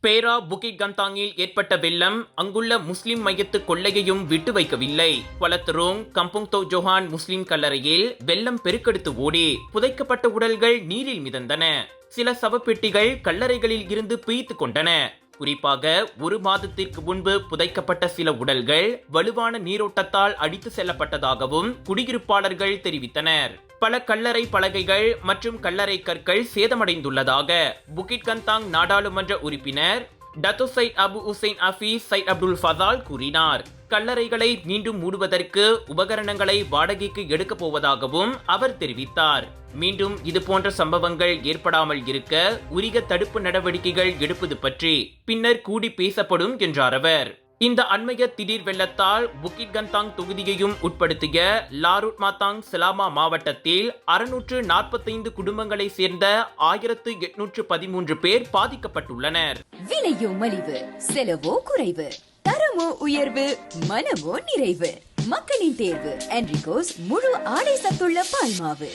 பேரா புகிட் கந்தாங்கில் ஏற்பட்ட வெள்ளம் அங்குள்ள முஸ்லிம் மையத்து கொள்ளையையும் விட்டு வைக்கவில்லை. கொலத்தரோங் கம்புங் தோ ஜோஹான் முஸ்லிம் கல்லறையில் வெள்ளம் பெருக்கெடுத்து ஓடி புதைக்கப்பட்ட உடல்கள் நீரில் மிதந்தன. சில சவப்பெட்டிகள் கல்லறைகளில் இருந்து பிய்த்து கொண்டன. குறிப்பாக 1 மாதத்திற்கு முன்பு புதைக்கப்பட்ட சில உடல்கள் வலுவான நீரோட்டத்தால் அடித்து செல்லப்பட்டதாகவும் குடியிருப்பாளர்கள் தெரிவித்தனர். பல கல்லறை பலகைகள் மற்றும் கல்லறை கற்கள் சேதமடைந்துள்ளதாக புகிட் கந்தாங் நாடாளுமன்ற உறுப்பினர் டத்தோ சைட் அபு உசைன் அஃபீஸ் சைட் அப்துல் ஃபதால் கூறினார். கல்லறைகளை மீண்டும் மூடுவதற்கு உபகரணங்களை வாடகைக்கு எடுக்கப் போவதாகவும் அவர் தெரிவித்தார். மீண்டும் இதுபோன்ற சம்பவங்கள் ஏற்படாமல் இருக்க உரிய தடுப்பு நடவடிக்கைகள் எடுப்பது பற்றி பின்னர் கூடி பேசப்படும் என்றார் அவர். இந்த அண்மைய திடீர் வெள்ளத்தால் புகிட் கந்தாங் தொகுதியையும் உட்படுத்திய லாருட் மாத்தாங் செலாமா மாவட்டத்தில் 645 குடும்பங்களை சேர்ந்த 1813 பேர் பாதிக்கப்பட்டுள்ளனர். விலையோ மலிவு, செலவோ குறைவு, தரமோ உயர்வு, மனமோ நிறைவு. மக்களின் தேர்வு என்ரிகோஸ் முழு ஆடை சத்துள்ள பால்மாவு.